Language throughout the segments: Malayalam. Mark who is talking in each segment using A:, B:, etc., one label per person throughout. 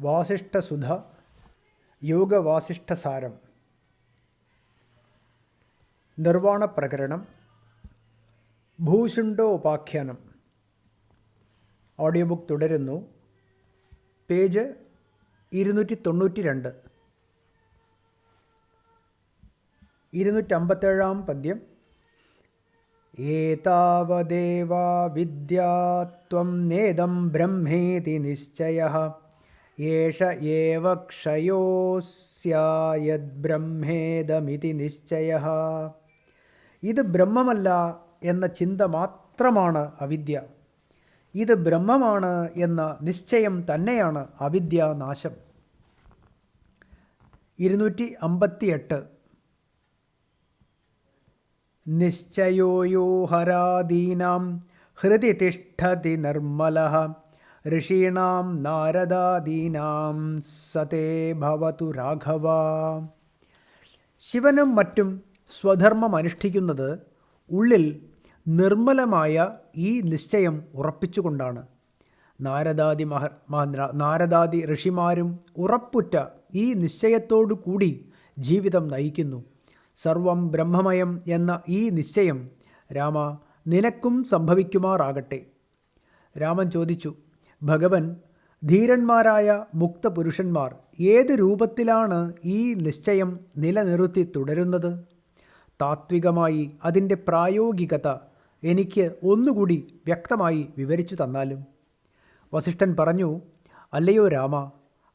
A: വാസിഷ്ഠസുധ യോഗവാസിഷ്ഠസാരം നിർവാണപ്രകരണം ഭൂഷുണ്ഡോപാഖ്യാനം. ഓഡിയോ ബുക്ക് തുടരുന്നു. പേജ് 292. 257 പദ്യം. ഏതാവദേവാ വിദ്യാത്വം നേദം ബ്രഹ്മേതി നിശ്ചയഃ യേഷ ഏവ ക്ഷയോസ്യായദ്ബ്രഹ്മേദമിതി നിശ്ചയഃ. ഇത് ബ്രഹ്മമല്ല എന്ന ചിന്ത മാത്രമാണ് അവിദ്യ. ഇത് ബ്രഹ്മമാണ് എന്ന നിശ്ചയം തന്നെയാണ് അവിദ്യാനാശം. 258. നിശ്ചയോ ഹരാദീനാം ഹൃദി തിഷ്ഠതി നിർമ്മലഃ ഋഷീണാം നാരദാദീനാം സതേ ഭവതു രാഘവ. ശിവനും മറ്റും സ്വധർമ്മം അനുഷ്ഠിക്കുന്നത് ഉള്ളിൽ നിർമ്മലമായ ഈ നിശ്ചയം ഉറപ്പിച്ചുകൊണ്ടാണ്. നാരദാദി ഋഷിമാരും ഉറപ്പുറ്റ ഈ നിശ്ചയത്തോടു കൂടി ജീവിതം നയിക്കുന്നു. സർവം ബ്രഹ്മമയം എന്ന ഈ നിശ്ചയം രാമ നിനക്കും സംഭവിക്കുമാറാകട്ടെ. രാമൻ ചോദിച്ചു, ഭഗവൻ, ധീരന്മാരായ മുക്തപുരുഷന്മാർ ഏത് രൂപത്തിലാണ് ഈ നിശ്ചയം നിലനിർത്തി തുടരുന്നത്? താത്വികമായി അതിൻ്റെ പ്രായോഗികത എനിക്ക് ഒന്നുകൂടി വ്യക്തമായി വിവരിച്ചു തന്നാലും. വസിഷ്ഠൻ പറഞ്ഞു, അല്ലയോ രാമ,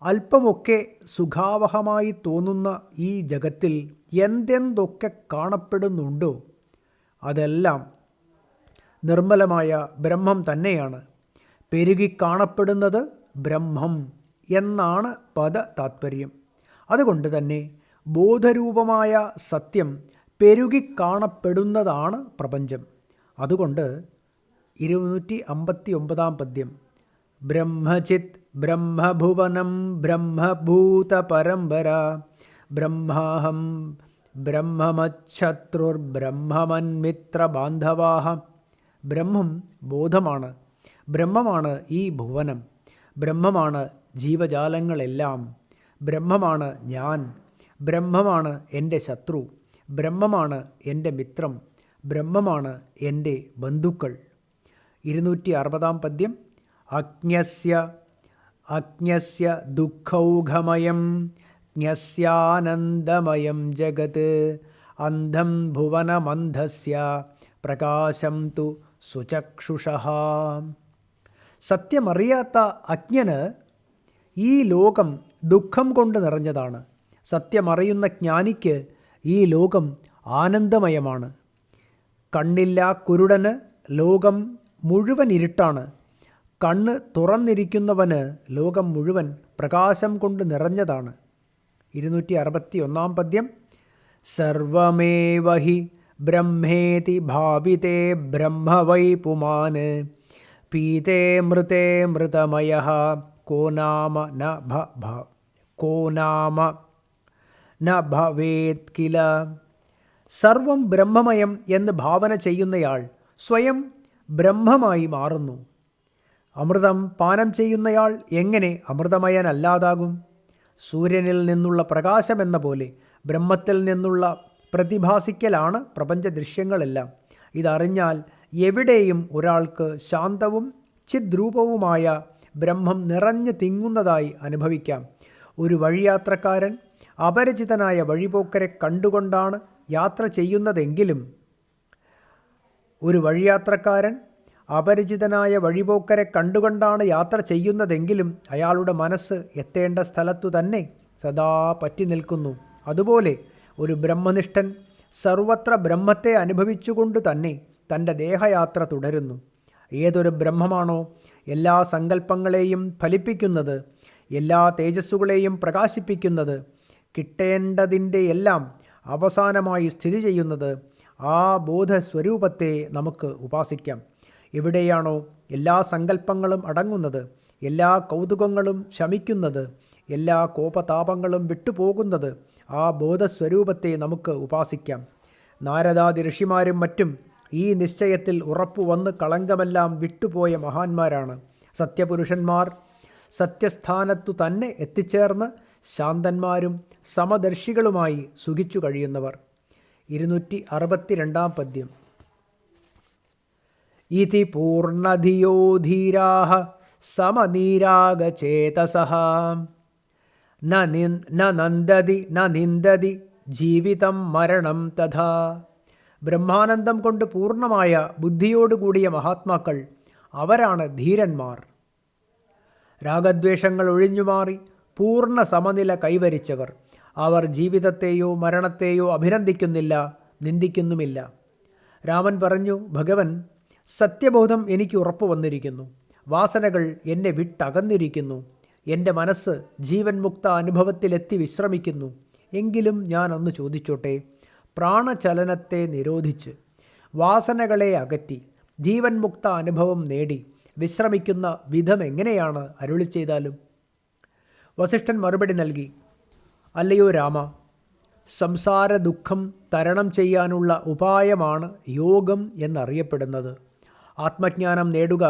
A: അല്പമൊക്കെ സുഖാവഹമായി തോന്നുന്ന ഈ ജഗത്തിൽ എന്തെന്തൊക്കെ കാണപ്പെടുന്നുണ്ടോ അതെല്ലാം നിർമ്മലമായ ബ്രഹ്മം തന്നെയാണ്. പെരുകി കാണപ്പെടുന്നത് ബ്രഹ്മം എന്നാണ് പദ താത്പര്യം. അതുകൊണ്ട് തന്നെ ബോധരൂപമായ സത്യം പെരുകിക്കാണപ്പെടുന്നതാണ് പ്രപഞ്ചം. അതുകൊണ്ട് 259 പദ്യം. ബ്രഹ്മചിത് ബ്രഹ്മഭുവനം ബ്രഹ്മഭൂതപരമ്പര ബ്രഹ്മാഹം ബ്രഹ്മമച്ഛത്രുർബ്രഹ്മമന്മിത്രബാന്ധവാഹ. ബ്രഹ്മം ബോധമാണ്. ബ്രഹ്മമാണ് ഈ ഭുവനം. ബ്രഹ്മമാണ് ജീവജാലങ്ങളെല്ലാം. ബ്രഹ്മമാണ് ഞാൻ. ബ്രഹ്മമാണ് എൻ്റെ ശത്രു. ബ്രഹ്മമാണ് എൻ്റെ മിത്രം. ബ്രഹ്മമാണ് എൻ്റെ ബന്ധുക്കൾ. 260 പദ്യം. അജ്ഞസ്യ ദുഃഖൗഘമയം ജ്ഞസ്യാനന്ദമയം ജഗത് അന്ധം ഭുവനമന്ധസ്യ പ്രകാശം തു സുചക്ഷുഷഃ. സത്യമറിയാത്ത അജ്ഞന് ഈ ലോകം ദുഃഖം കൊണ്ട് നിറഞ്ഞതാണ്. സത്യമറിയുന്ന ജ്ഞാനിക്ക് ഈ ലോകം ആനന്ദമയമാണ്. കണ്ണില്ല കുരുടന് ലോകം മുഴുവൻ ഇരുട്ടാണ്. കണ്ണ് തുറന്നിരിക്കുന്നവന് ലോകം മുഴുവൻ പ്രകാശം കൊണ്ട് നിറഞ്ഞതാണ്. 261 പദ്യം. സർവമേവ ഹി ബ്രഹ്മേതി ഭാവിതേ ബ്രഹ്മവൈ പുമാൻ പീതേ മൃതേ മൃതമയഃ കോ നാമ ന ഭവേത് കില. സർവം ബ്രഹ്മമയം എന്ന് ഭാവന ചെയ്യുന്നയാൾ സ്വയം ബ്രഹ്മമായി മാറുന്നു. അമൃതം പാനം ചെയ്യുന്നയാൾ എങ്ങനെ അമൃതമയനല്ലാതാകും? സൂര്യനിൽ നിന്നുള്ള പ്രകാശമെന്ന പോലെ ബ്രഹ്മത്തിൽ നിന്നുള്ള പ്രതിഭാസിക്കലാണ് പ്രപഞ്ച ദൃശ്യങ്ങളെല്ലാം. ഇതറിഞ്ഞാൽ എവിടെയും ഒരാൾക്ക് ശാന്തവും ചിദ്രൂപവുമായ ബ്രഹ്മം നിറഞ്ഞു തിങ്ങുന്നതായി അനുഭവിക്കാം. ഒരു വഴിയാത്രക്കാരൻ അപരിചിതനായ വഴിപോക്കരെ കണ്ടുകൊണ്ടാണ് യാത്ര ചെയ്യുന്നതെങ്കിലും അയാളുടെ മനസ്സ് എത്തേണ്ട സ്ഥലത്തു തന്നെ സദാ പറ്റി നിൽക്കുന്നു. അതുപോലെ ഒരു ബ്രഹ്മനിഷ്ഠൻ സർവത്ര ബ്രഹ്മത്തെ അനുഭവിച്ചുകൊണ്ട് തന്നെ തൻ്റെ ദേഹയാത്ര തുടരുന്നു. ഏതൊരു ബ്രഹ്മമാണോ എല്ലാ സങ്കല്പങ്ങളെയും ഫലിപ്പിക്കുന്നത്, എല്ലാ തേജസ്സുകളെയും പ്രകാശിപ്പിക്കുന്നത്, കിട്ടേണ്ടതിൻ്റെ എല്ലാം അവസാനമായി സ്ഥിതി ചെയ്യുന്നത്, ആ ബോധസ്വരൂപത്തെ നമുക്ക് ഉപാസിക്കാം. എവിടെയാണോ എല്ലാ സങ്കല്പങ്ങളും അടങ്ങുന്നത്, എല്ലാ കൗതുകങ്ങളും ശമിക്കുന്നത്, എല്ലാ കോപതാപങ്ങളും വിട്ടുപോകുന്നത്, ആ ബോധസ്വരൂപത്തെ നമുക്ക് ഉപാസിക്കാം. നാരദാദി ഋഷിമാരും മറ്റും ഈ നിശ്ചയത്തിൽ ഉറപ്പുവന്ന് കളങ്കമെല്ലാം വിട്ടുപോയ മഹാന്മാരാണ്. സത്യപുരുഷന്മാർ സത്യസ്ഥാനത്തു തന്നെ എത്തിച്ചേർന്ന് ശാന്തന്മാരും സമദർശികളുമായി സുഖിച്ചു കഴിയുന്നവർ. 262 പദ്യം. ഇതി പൂർണ്ണധിയോ ധീരാഃ സമനീരാഗചേതസഃ ന നിന്ദതി ജീവിതം മരണം തഥാ. ബ്രഹ്മാനന്ദം കൊണ്ട് പൂർണ്ണമായ ബുദ്ധിയോടുകൂടിയ മഹാത്മാക്കൾ അവരാണ് ധീരന്മാർ. രാഗദ്വേഷങ്ങൾ ഒഴിഞ്ഞുമാറി പൂർണ്ണ സമനില കൈവരിച്ചവർ. അവർ ജീവിതത്തെയോ മരണത്തെയോ അഭിനന്ദിക്കുന്നില്ല, നിന്ദിക്കുന്നുമില്ല. രാമൻ പറഞ്ഞു, ഭഗവൻ, സത്യബോധം എനിക്ക് ഉറപ്പു വന്നിരിക്കുന്നു. വാസനകൾ എന്നെ വിട്ടകന്നിരിക്കുന്നു. എൻ്റെ മനസ്സ് ജീവൻ മുക്ത അനുഭവത്തിലെത്തി വിശ്രമിക്കുന്നു. എങ്കിലും ഞാൻ ഒന്ന് ചോദിച്ചോട്ടെ, പ്രാണചലനത്തെ നിരോധിച്ച് വാസനകളെ അകറ്റി ജീവൻ മുക്ത അനുഭവം നേടി വിശ്രമിക്കുന്ന വിധം എങ്ങനെയാണ് അരുളി ചെയ്താലും? വസിഷ്ഠൻ മറുപടി നൽകി, അല്ലയോ രാമ, സംസാര ദുഃഖം തരണം ചെയ്യാനുള്ള ഉപായമാണ് യോഗം എന്നറിയപ്പെടുന്നത്. ആത്മജ്ഞാനം നേടുക,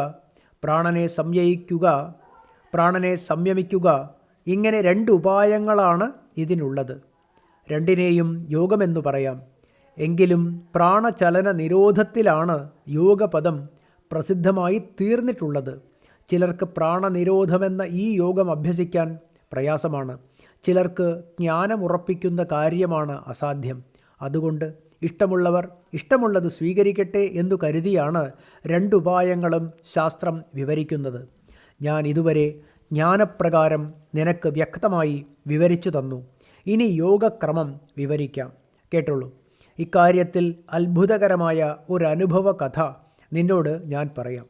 A: പ്രാണനെ സംയമിക്കുക, ഇങ്ങനെ 2 ഉപായങ്ങളാണ് ഇതിനുള്ളത്. രണ്ടിനെയും യോഗമെന്നു പറയാം. എങ്കിലും പ്രാണചലന നിരോധത്തിലാണ് യോഗപദം പ്രസിദ്ധമായി തീർന്നിട്ടുള്ളത്. ചിലർക്ക് പ്രാണനിരോധമെന്ന ഈ യോഗം അഭ്യസിക്കാൻ പ്രയാസമാണ്. ചിലർക്ക് ജ്ഞാനമുറപ്പിക്കുന്ന കാര്യമാണ് അസാധ്യം. അതുകൊണ്ട് ഇഷ്ടമുള്ളവർ ഇഷ്ടമുള്ളത് സ്വീകരിക്കട്ടെ എന്നു കരുതിയാണ് 2 ഉപായങ്ങളും ശാസ്ത്രം വിവരിക്കുന്നത്. ഞാൻ ഇതുവരെ ജ്ഞാനപ്രകാരം നിനക്ക് വ്യക്തമായി വിവരിച്ചു തന്നു. ഇനി യോഗക്രമം വിവരിക്കാം, കേട്ടുള്ളൂ. ഇക്കാര്യത്തിൽ അത്ഭുതകരമായ ഒരനുഭവ കഥ നിന്നോട് ഞാൻ പറയാം.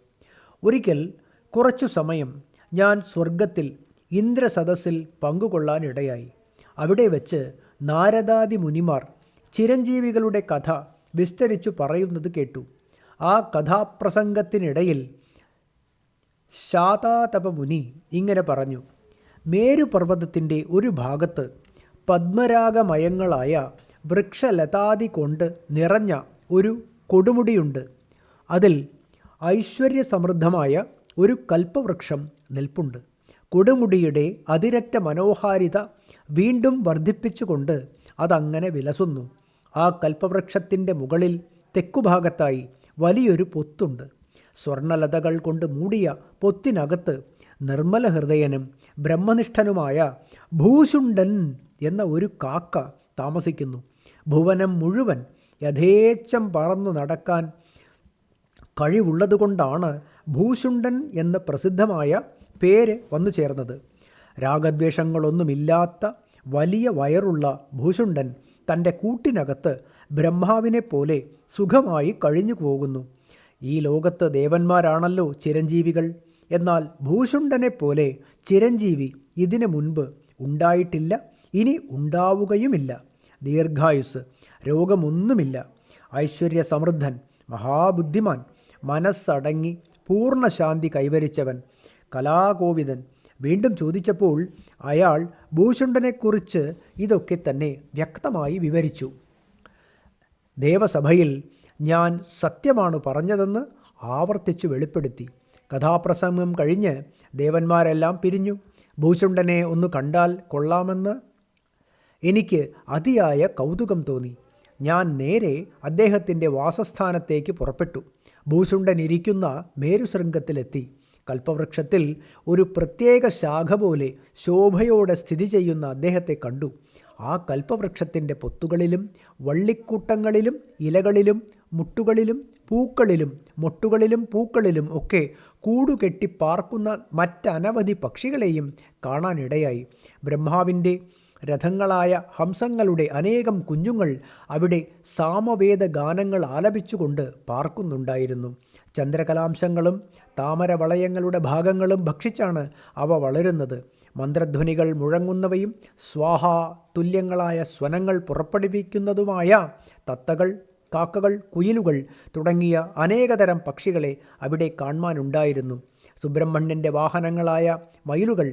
A: ഒരിക്കൽ കുറച്ചു സമയം ഞാൻ സ്വർഗത്തിൽ ഇന്ദ്രസദസ്സിൽ പങ്കുകൊള്ളാനിടയായി. അവിടെ വെച്ച് നാരദാദി മുനിമാർ ചിരഞ്ജീവികളുടെ കഥ വിസ്തരിച്ചു പറയുന്നത് കേട്ടു. ആ കഥാപ്രസംഗത്തിനിടയിൽ ശാതാതപമുനി ഇങ്ങനെ പറഞ്ഞു, മേരുപർവ്വതത്തിൻ്റെ ഒരു ഭാഗത്ത് പത്മരാഗമയങ്ങളായ വൃക്ഷലതാദി കൊണ്ട് നിറഞ്ഞ ഒരു കൊടുമുടിയുണ്ട്. അതിൽ ഐശ്വര്യസമൃദ്ധമായ ഒരു കൽപ്പവൃക്ഷം നിൽപ്പുണ്ട്. കൊടുമുടിയുടെ അതിരറ്റ മനോഹാരിത വീണ്ടും വർദ്ധിപ്പിച്ചുകൊണ്ട് അതങ്ങനെ വിലസുന്നു. ആ കൽപ്പവൃക്ഷത്തിൻ്റെ മുകളിൽ തെക്കുഭാഗത്തായി വലിയൊരു പൊത്തുണ്ട്. സ്വർണലതകൾ കൊണ്ട് മൂടിയ പൊത്തിനകത്ത് നിർമ്മല ഹൃദയനും ബ്രഹ്മനിഷ്ഠനുമായ ഭൂശുണ്ഡൻ എന്ന ഒരു കാക്ക താമസിക്കുന്നു. ഭുവനം മുഴുവൻ യഥേച്ഛം പറന്നു നടക്കാൻ കഴിവുള്ളതുകൊണ്ടാണ് ഭൂശുണ്ഡൻ എന്ന പ്രസിദ്ധമായ പേര് വന്നു ചേർന്നത്. രാഗദ്വേഷങ്ങളൊന്നുമില്ലാത്ത വലിയ വയറുള്ള ഭൂശുണ്ഡൻ തൻ്റെ കൂട്ടിനകത്ത് ബ്രഹ്മാവിനെപ്പോലെ സുഖമായി കഴിഞ്ഞു പോകുന്നു. ഈ ലോകത്ത് ദേവന്മാരാണല്ലോ ചിരഞ്ജീവികൾ. എന്നാൽ ഭൂശുണ്ഡനെപ്പോലെ ചിരഞ്ജീവി ഇതിനു മുൻപ് ഉണ്ടായിട്ടില്ല, ഇനി ഉണ്ടാവുകയുമില്ല. ദീർഘായുസ്, രോഗമൊന്നുമില്ല, ഐശ്വര്യസമൃദ്ധൻ, മഹാബുദ്ധിമാൻ, മനസ്സടങ്ങി പൂർണ്ണശാന്തി കൈവരിച്ചവൻ, കലാകോവിദൻ. വീണ്ടും ചോദിച്ചപ്പോൾ അയാൾ ഭൂഷുണ്ഡനെക്കുറിച്ച് ഇതൊക്കെ തന്നെ വ്യക്തമായി വിവരിച്ചു. ദേവസഭയിൽ ഞാൻ സത്യമാണ് പറഞ്ഞതെന്ന് ആവർത്തിച്ചു വെളിപ്പെടുത്തി. കഥാപ്രസംഗം കഴിഞ്ഞ് ദേവന്മാരെല്ലാം പിരിഞ്ഞു. ഭൂഷുണ്ഡനെ ഒന്ന് കണ്ടാൽ കൊള്ളാമെന്ന് എനിക്ക് അതിയായ കൗതുകം തോന്നി. ഞാൻ നേരെ അദ്ദേഹത്തിൻ്റെ വാസസ്ഥാനത്തേക്ക് പുറപ്പെട്ടു. ഭൂഷുണ്ഡൻ ഇരിക്കുന്ന മേരുശൃംഗത്തിലെത്തി. കൽപ്പവൃക്ഷത്തിൽ ഒരു പ്രത്യേക ശാഖ പോലെ ശോഭയോടെ സ്ഥിതി ചെയ്യുന്ന അദ്ദേഹത്തെ കണ്ടു. ആ കൽപ്പവൃക്ഷത്തിൻ്റെ പൊത്തുകളിലും വള്ളിക്കൂട്ടങ്ങളിലും ഇലകളിലും മുട്ടുകളിലും പൂക്കളിലും മൊട്ടുകളിലും പൂക്കളിലും ഒക്കെ കൂടുകെട്ടി പാർക്കുന്ന മറ്റനവധി പക്ഷികളെയും കാണാനിടയായി. ബ്രഹ്മാവിൻ്റെ രഥങ്ങളായ ഹംസങ്ങളുടെ അനേകം കുഞ്ഞുങ്ങൾ അവിടെ സാമവേദ ഗാനങ്ങൾ ആലപിച്ചുകൊണ്ട് പാർക്കുന്നുണ്ടായിരുന്നു. ചന്ദ്രകലാംശങ്ങളും താമരവളയങ്ങളുടെ ഭാഗങ്ങളും ഭക്ഷിച്ചാണ് അവ വളരുന്നത്. മന്ത്രധ്വനികൾ മുഴങ്ങുന്നവയും സ്വാഹ തുല്യങ്ങളായ സ്വനങ്ങൾ പുറപ്പെടുവിക്കുന്നതുമായ തത്തകൾ, കാക്കകൾ, കുയിലുകൾ തുടങ്ങിയ അനേകതരം പക്ഷികളെ അവിടെ കാണുവാനുണ്ടായിരുന്നു. സുബ്രഹ്മണ്യൻ്റെ വാഹനങ്ങളായ മയിലുകൾ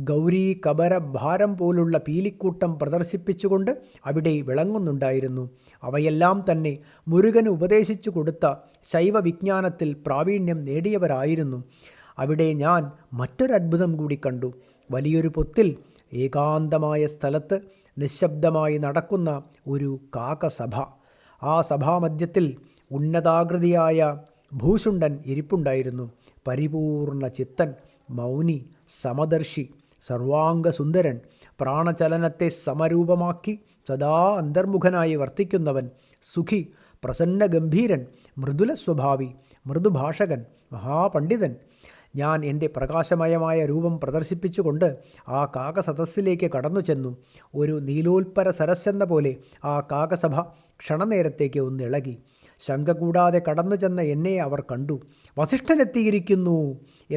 A: ഗൗരി കബര ഭാരം പോലുള്ള പീലിക്കൂട്ടം പ്രദർശിപ്പിച്ചുകൊണ്ട് അവിടെ വിളങ്ങുന്നുണ്ടായിരുന്നു. അവയെല്ലാം തന്നെ മുരുകന് ഉപദേശിച്ചു കൊടുത്ത ശൈവ വിജ്ഞാനത്തിൽ പ്രാവീണ്യം നേടിയവരായിരുന്നു. അവിടെ ഞാൻ മറ്റൊരത്ഭുതം കൂടി കണ്ടു. വലിയൊരു പൊത്തിൽ ഏകാന്തമായ സ്ഥലത്ത് നിശബ്ദമായി നടക്കുന്ന ഒരു കാകസഭ. ആ സഭാമധ്യത്തിൽ ഉന്നതാകൃതിയായ ഭൂഷുണ്ടൻ ഇരിപ്പുണ്ടായിരുന്നു. പരിപൂർണ ചിത്തൻ, മൗനി, സമദർശി, സർവാംഗസുന്ദരൻ, പ്രാണചലനത്തെ സമരൂപമാക്കി സദാ അന്തർമുഖനായി വർത്തിക്കുന്നവൻ, സുഖി, പ്രസന്നഗംഭീരൻ, മൃദുലസ്വഭാവി, മൃദുഭാഷകൻ, മഹാപണ്ഡിതൻ. ഞാൻ എൻ്റെ പ്രകാശമയമായ രൂപം പ്രദർശിപ്പിച്ചുകൊണ്ട് ആ കാകസദസ്സിലേക്ക് കടന്നു ചെന്നു. ഒരു നീലോൽപ്പര സരസ്സെന്ന പോലെ ആ കാകസഭ ക്ഷണനേരത്തേക്ക് ഒന്നിളകി. ശങ്ക കൂടാതെ കടന്നു ചെന്ന എന്നെ അവർ കണ്ടു. വസിഷ്ഠനെത്തിയിരിക്കുന്നു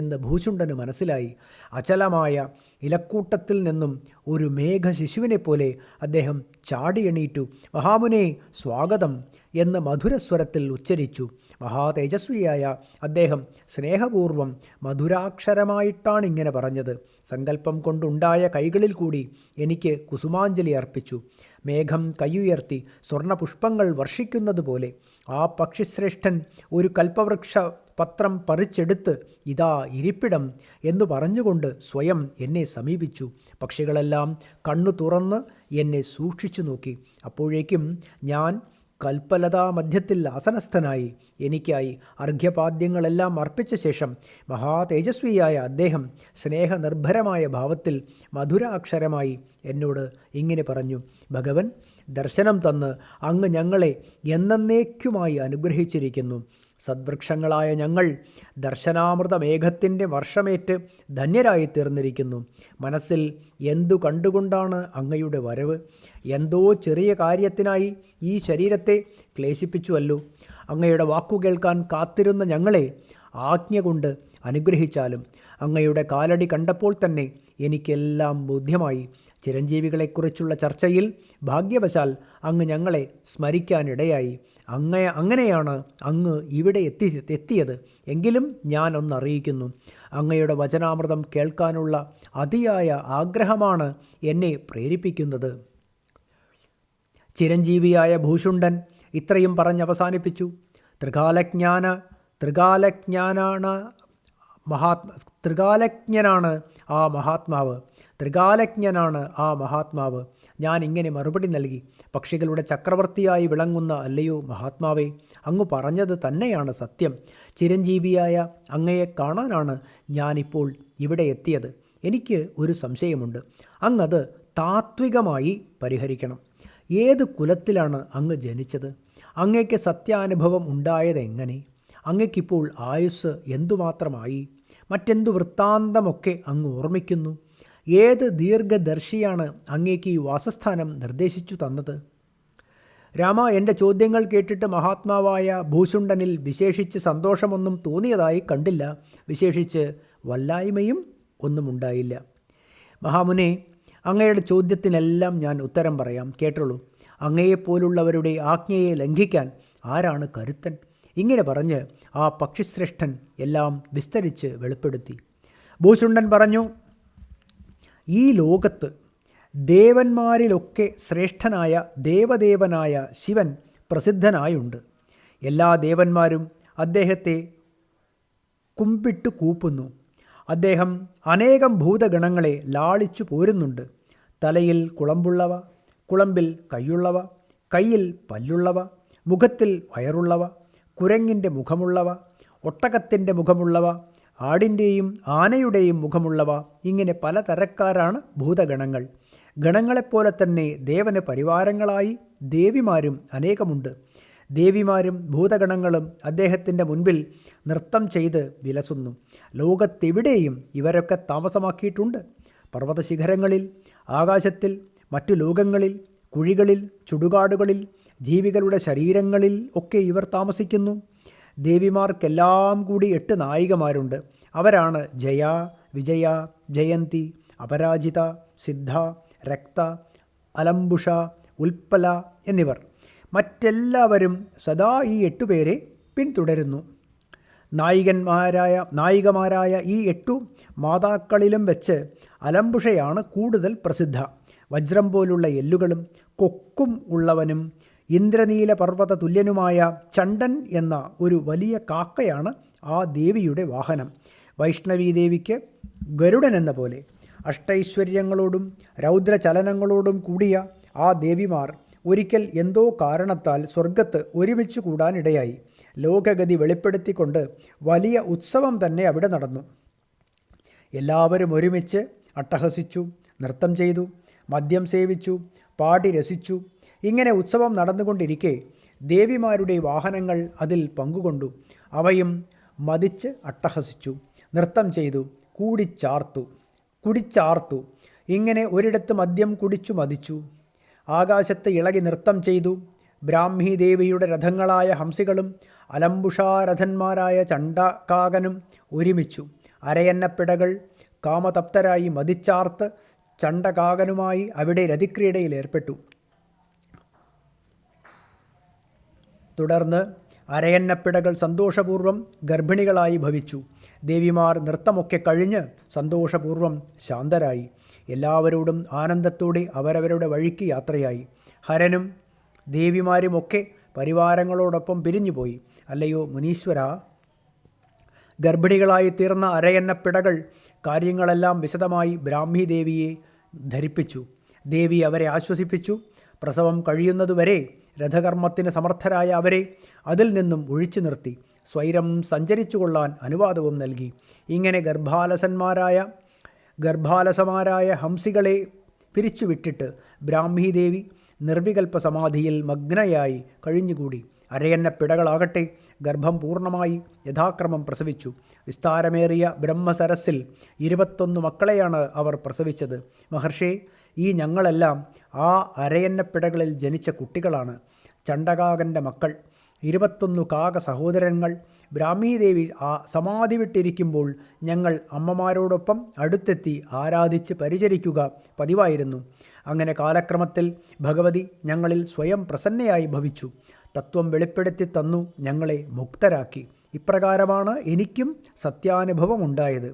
A: എന്ന് ഭൂഷുണ്ടന് മനസ്സിലായി. അചലമായ ഇലക്കൂട്ടത്തിൽ നിന്നും ഒരു മേഘശിശുവിനെപ്പോലെ അദ്ദേഹം ചാടിയെണീറ്റു. മഹാമുനെ, സ്വാഗതം എന്ന് മധുരസ്വരത്തിൽ ഉച്ചരിച്ചു. മഹാതേജസ്വിയായ അദ്ദേഹം സ്നേഹപൂർവം മധുരാക്ഷരമായിട്ടാണ് ഇങ്ങനെ പറഞ്ഞത്. സങ്കല്പം കൊണ്ടുണ്ടായ കൈകളിൽ കൂടി എനിക്ക് കുസുമാഞ്ജലി അർപ്പിച്ചു. മേഘം കൈയുയർത്തി സ്വർണപുഷ്പങ്ങൾ വർഷിക്കുന്നത് പോലെ ആ പക്ഷിശ്രേഷ്ഠൻ ഒരു കൽപ്പവൃക്ഷ പത്രം പറിച്ചെടുത്ത് ഇതാ ഇരിപ്പിടം എന്ന് പറഞ്ഞുകൊണ്ട് സ്വയം എന്നെ സമീപിച്ചു. പക്ഷികളെല്ലാം കണ്ണു തുറന്ന് എന്നെ സൂക്ഷിച്ചു നോക്കി. അപ്പോഴേക്കും ഞാൻ കൽപ്പലതാ മധ്യത്തിൽ ആസനസ്ഥനായി. എനിക്കായി അർഘ്യപാദ്യങ്ങളെല്ലാം അർപ്പിച്ച ശേഷം മഹാതേജസ്വിയായ അദ്ദേഹം സ്നേഹനിർഭരമായ ഭാവത്തിൽ മധുരാക്ഷരമായി എന്നോട് ഇങ്ങനെ പറഞ്ഞു: ഭഗവൻ, ദർശനം തന്ന് അങ്ങ് ഞങ്ങളെ എന്നേക്കുമായി അനുഗ്രഹിച്ചിരിക്കുന്നു. സദ്വൃക്ഷങ്ങളായ ഞങ്ങൾ ദർശനാമൃത മേഘത്തിൻ്റെ വർഷമേറ്റ് ധന്യരായി തീർന്നിരിക്കുന്നു. മനസ്സിൽ എന്തു കണ്ടുകൊണ്ടാണ് അങ്ങയുടെ വരവ്? എന്തോ ചെറിയ കാര്യത്തിനായി ഈ ശരീരത്തെ ക്ലേശിപ്പിച്ചുവല്ലോ. അങ്ങയുടെ വാക്കു കേൾക്കാൻ കാത്തിരുന്ന ഞങ്ങളെ ആജ്ഞ കൊണ്ട് അനുഗ്രഹിച്ചാലും. അങ്ങയുടെ കാലടി കണ്ടപ്പോൾ തന്നെ എനിക്കെല്ലാം ബോധ്യമായി. ചിരഞ്ജീവികളെക്കുറിച്ചുള്ള ചർച്ചയിൽ ഭാഗ്യവശാൽ അങ്ങ് ഞങ്ങളെ സ്മരിക്കാനിടയായി. അങ്ങനെയാണ് അങ്ങ് ഇവിടെ എത്തിയത്. എങ്കിലും ഞാൻ ഒന്നറിയിക്കുന്നു. അങ്ങയുടെ വചനാമൃതം കേൾക്കാനുള്ള അതിയായ ആഗ്രഹമാണ് എന്നെ പ്രേരിപ്പിക്കുന്നത്. ചിരഞ്ജീവിയായ ഭൂഷുണ്ടൻ ഇത്രയും പറഞ്ഞവസാനിപ്പിച്ചു. ത്രികാലജ്ഞനാണ് ആ മഹാത്മാവ്. ഞാൻ ഇങ്ങനെ മറുപടി നൽകി: പക്ഷികളുടെ ചക്രവർത്തിയായി വിളങ്ങുന്ന അല്ലയോ മഹാത്മാവേ, അങ്ങ് പറഞ്ഞത് തന്നെയാണ് സത്യം. ചിരഞ്ജീവിയായ അങ്ങയെ കാണാനാണ് ഞാനിപ്പോൾ ഇവിടെ എത്തിയത്. എനിക്ക് ഒരു സംശയമുണ്ട്. അങ്ങത് താത്വികമായി പരിഹരിക്കണം. ഏത് കുലത്തിലാണ് അങ്ങ് ജനിച്ചത്? അങ്ങയ്ക്ക് സത്യാനുഭവം ഉണ്ടായതെങ്ങനെ? അങ്ങയ്ക്കിപ്പോൾ ആയുസ് എന്തുമാത്രമായി? മറ്റെന്തു വൃത്താന്തമൊക്കെ അങ്ങ് ഓർമ്മിക്കുന്നു? ഏത് ദീർഘദർശിയാണ് അങ്ങേക്ക് ഈ വാസസ്ഥാനം നിർദ്ദേശിച്ചു തന്നത്? രാമ, എൻ്റെ ചോദ്യങ്ങൾ കേട്ടിട്ട് മഹാത്മാവായ ഭൂഷുണ്ടനിൽ വിശേഷിച്ച് സന്തോഷമൊന്നും തോന്നിയതായി കണ്ടില്ല. വിശേഷിച്ച് വല്ലായ്മയും ഒന്നും ഉണ്ടായില്ല. മഹാമുനെ, അങ്ങയുടെ ചോദ്യത്തിനെല്ലാം ഞാൻ ഉത്തരം പറയാം, കേട്ടുള്ളൂ. അങ്ങയെപ്പോലുള്ളവരുടെ ആജ്ഞയെ ലംഘിക്കാൻ ആരാണ് കരുത്തൻ? ഇങ്ങനെ പറഞ്ഞ് ആ പക്ഷിശ്രേഷ്ഠൻ എല്ലാം വിസ്തരിച്ച് വെളിപ്പെടുത്തി. ഭൂഷുണ്ടൻ പറഞ്ഞു: ഈ ലോകത്ത് ദേവന്മാരിലൊക്കെ ശ്രേഷ്ഠനായ ദേവദേവനായ ശിവൻ പ്രസിദ്ധനായുണ്ട്. എല്ലാ ദേവന്മാരും അദ്ദേഹത്തെ കുമ്പിട്ട് കൂപ്പുന്നു. അദ്ദേഹം അനേകം ഭൂതഗണങ്ങളെ ലാളിച്ചു പോരുന്നുണ്ട്. തലയിൽ കുളമ്പുള്ളവ, കുളമ്പിൽ കൈയുള്ളവ, കയ്യിൽ പല്ലുള്ളവ, മുഖത്തിൽ വയറുള്ളവ, കുരങ്ങിൻ്റെ മുഖമുള്ളവ, ഒട്ടകത്തിൻ്റെ മുഖമുള്ളവ, ആടിൻ്റെയും ആനയുടെയും മുഖമുള്ളവ, ഇങ്ങനെ പലതരക്കാരാണ് ഭൂതഗണങ്ങൾ. ഗണങ്ങളെപ്പോലെ തന്നെ ദേവന് പരിവാരങ്ങളായി ദേവിമാരും അനേകമുണ്ട്. ദേവിമാരും ഭൂതഗണങ്ങളും അദ്ദേഹത്തിൻ്റെ മുൻപിൽ നൃത്തം ചെയ്ത് വിലസുന്നു. ലോകത്തെവിടെയും ഇവരൊക്കെ താമസമാക്കിയിട്ടുണ്ട്. പർവ്വതശിഖരങ്ങളിൽ, ആകാശത്തിൽ, മറ്റു ലോകങ്ങളിൽ, കുഴികളിൽ, ചുടുകാടുകളിൽ, ജീവികളുടെ ശരീരങ്ങളിൽ ഒക്കെ ഇവർ താമസിക്കുന്നു. ദേവിമാർക്കെല്ലാം കൂടി 8 നായികമാരുണ്ട്. അവരാണ് ജയ, വിജയ, ജയന്തി, അപരാജിത, സിദ്ധ, രക്ത, അലംബുഷ, ഉൽപ്പല എന്നിവർ. മറ്റെല്ലാവരും സദാ ഈ 8 പേരെ പിന്തുടരുന്നു. നായികമാരായ ഈ 8 മാതാക്കളിലും വെച്ച് അലംബുഷയാണ് കൂടുതൽ പ്രസിദ്ധ. വജ്രം പോലുള്ള എല്ലുകളും കൊക്കും ഉള്ളവനും ഇന്ദ്രനീല പർവ്വത തുല്യനുമായ ചണ്ഡൻ എന്ന ഒരു വലിയ കാക്കയാണ് ആ ദേവിയുടെ വാഹനം. വൈഷ്ണവീദേവിക്ക് ഗരുഡൻ എന്ന പോലെ അഷ്ടൈശ്വര്യങ്ങളോടും രൗദ്രചലനങ്ങളോടും കൂടിയ ആ ദേവിമാർ ഒരിക്കൽ എന്തോ കാരണത്താൽ സ്വർഗത്ത് ഒരുമിച്ച് കൂടാനിടയായി. ലോകഗതി വെളിപ്പെടുത്തിക്കൊണ്ട് വലിയ ഉത്സവം തന്നെ അവിടെ നടന്നു. എല്ലാവരും ഒരുമിച്ച് അട്ടഹസിച്ചു, നൃത്തം ചെയ്തു, മദ്യം സേവിച്ചു, പാടി രസിച്ചു. ഇങ്ങനെ ഉത്സവം നടന്നുകൊണ്ടിരിക്കെ ദേവിമാരുടെ വാഹനങ്ങൾ അതിൽ പങ്കുകൊണ്ടു. അവയും മതിച്ച് അട്ടഹസിച്ചു, നൃത്തം ചെയ്തു, കുടിച്ചാർത്തു. ഇങ്ങനെ ഒരിടത്ത് മദ്യം കുടിച്ചു മതിച്ചു. ആകാശത്ത് ഇളകി നൃത്തം ചെയ്തു. ബ്രാഹ്മി ദേവിയുടെ രഥങ്ങളായ ഹംസികളും അലംബുഷാരഥന്മാരായ ചണ്ഡകാകനും ഒരുമിച്ചു. അരയന്നപ്പിടകൾ കാമതപ്തരായി മതിച്ചാർത്ത് ചണ്ഡകാകനുമായി അവിടെ രതിക്രീഡയിൽ ഏർപ്പെട്ടു. തുടർന്ന് അരയന്നപ്പിടകൾ സന്തോഷപൂർവ്വം ഗർഭിണികളായി ഭവിച്ചു. ദേവിമാർ നൃത്തമൊക്കെ കഴിഞ്ഞ് സന്തോഷപൂർവ്വം ശാന്തരായി. എല്ലാവരോടും ആനന്ദത്തോടെ അവരവരുടെ വഴിക്ക് യാത്രയായി. ഹരനും ദേവിമാരുമൊക്കെ പരിവാരങ്ങളോടൊപ്പം പിരിഞ്ഞുപോയി. അല്ലയോ മുനീശ്വര, ഗർഭിണികളായി തീർന്ന അരയന്നപ്പിടകൾ കാര്യങ്ങളെല്ലാം വിശദമായി ബ്രാഹ്മി ദേവിയെ ധരിപ്പിച്ചു. ദേവി അവരെ ആശ്വസിപ്പിച്ചു. പ്രസവം കഴിയുന്നതുവരെ രഥകർമ്മത്തിന് സമർത്ഥരായ അവരെ അതിൽ നിന്നും ഒഴിച്ചു നിർത്തി സ്വൈരം സഞ്ചരിച്ചു കൊള്ളാൻ അനുവാദവും നൽകി. ഇങ്ങനെ ഗർഭാലസമാരായ ഹംസികളെ പിരിച്ചുവിട്ടിട്ട് ബ്രാഹ്മി ദേവി നിർവികൽപ്പ സമാധിയിൽ മഗ്നയായി കഴിഞ്ഞുകൂടി. അരയന്നപ്പിടകളാകട്ടെ ഗർഭം പൂർണ്ണമായി യഥാക്രമം പ്രസവിച്ചു. വിസ്താരമേറിയ ബ്രഹ്മസരസിൽ 21 മക്കളെയാണ് അവർ പ്രസവിച്ചത്. മഹർഷേ, ഈ ഞങ്ങളെല്ലാം ആ അരയന്നപ്പിടകളിൽ ജനിച്ച കുട്ടികളാണ്. ചണ്ഡകാകൻ്റെ മക്കൾ 21 കാക സഹോദരങ്ങൾ. ബ്രാഹ്മീദേവി ആ സമാധി വിട്ടിരിക്കുമ്പോൾ ഞങ്ങൾ അമ്മമാരോടൊപ്പം അടുത്തെത്തി ആരാധിച്ച് പരിചരിക്കുക പതിവായിരുന്നു. അങ്ങനെ കാലക്രമത്തിൽ ഭഗവതി ഞങ്ങളിൽ സ്വയം പ്രസന്നയായി ഭവിച്ചു. തത്വം വെളിപ്പെടുത്തി തന്നു, ഞങ്ങളെ മുക്തരാക്കി. ഇപ്രകാരമാണ് എനിക്കും സത്യാനുഭവം ഉണ്ടായത്.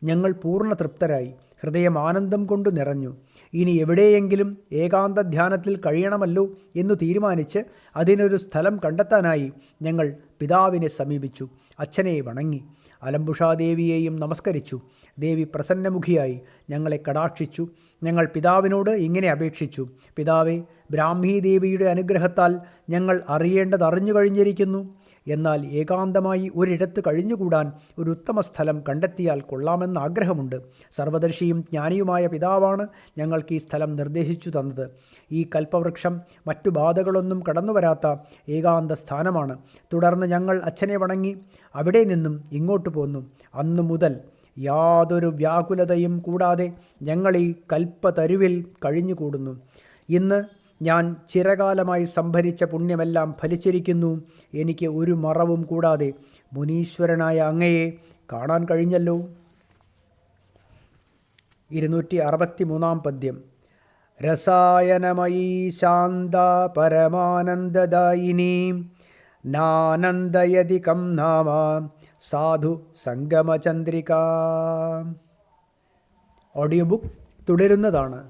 A: ഞങ്ങൾ പൂർണ്ണ തൃപ്തരായി. ഹൃദയം ആനന്ദം കൊണ്ട് നിറഞ്ഞു. ഇനി എവിടെയെങ്കിലും ഏകാന്ത ധ്യാനത്തിൽ കഴിയണമല്ലോ എന്ന് തീരുമാനിച്ച് അതിനൊരു സ്ഥലം കണ്ടെത്താനായി ഞങ്ങൾ പിതാവിനെ സമീപിച്ചു. അച്ഛനെ വണങ്ങി. അലംബുഷാദേവിയെയും നമസ്കരിച്ചു. ദേവി പ്രസന്നമുഖിയായി ഞങ്ങളെ കടാക്ഷിച്ചു. ഞങ്ങൾ പിതാവിനോട് ഇങ്ങനെ അപേക്ഷിച്ചു: പിതാവേ, ബ്രാഹ്മി ദേവിയുടെ അനുഗ്രഹത്താൽ ഞങ്ങൾ അറിയേണ്ടതറിഞ്ഞു കഴിഞ്ഞിരിക്കുന്നു. എന്നാൽ ഏകാന്തമായി ഒരിടത്ത് കഴിഞ്ഞുകൂടാൻ ഒരു ഉത്തമ സ്ഥലം കണ്ടെത്തിയാൽ കൊള്ളാമെന്ന ആഗ്രഹമുണ്ട്. സർവദർശിയും ജ്ഞാനിയുമായ പിതാവാണ് ഞങ്ങൾക്ക് ഈ സ്ഥലം നിർദ്ദേശിച്ചു തന്നത്. ഈ കൽപ്പവൃക്ഷം മറ്റു ബാധകളൊന്നും കടന്നുവരാത്ത ഏകാന്ത സ്ഥാനമാണ്. തുടർന്ന് ഞങ്ങൾ അച്ഛനെ വണങ്ങി അവിടെ നിന്നും ഇങ്ങോട്ട് പോന്നു. അന്നു മുതൽ യാതൊരു വ്യാകുലതയും കൂടാതെ ഞങ്ങൾ ഈ കൽപ്പതരുവിൽ കഴിഞ്ഞുകൂടുന്നു. ഇന്ന് ഞാൻ ചിരകാലമായി സംഭരിച്ച പുണ്യമെല്ലാം ഫലിച്ചിരിക്കുന്നു. എനിക്ക് ഒരു മറവും കൂടാതെ മുനീശ്വരനായ അങ്ങയെ കാണാൻ കഴിഞ്ഞല്ലോ. 263 പദ്യം. രസായനമയീ ശാന്ത പരമാനന്ദദായിനി നാനന്ദയതികം നാമ സാധു സംഗമചന്ദ്രിക. Audio book തുടരുന്നതാണ്.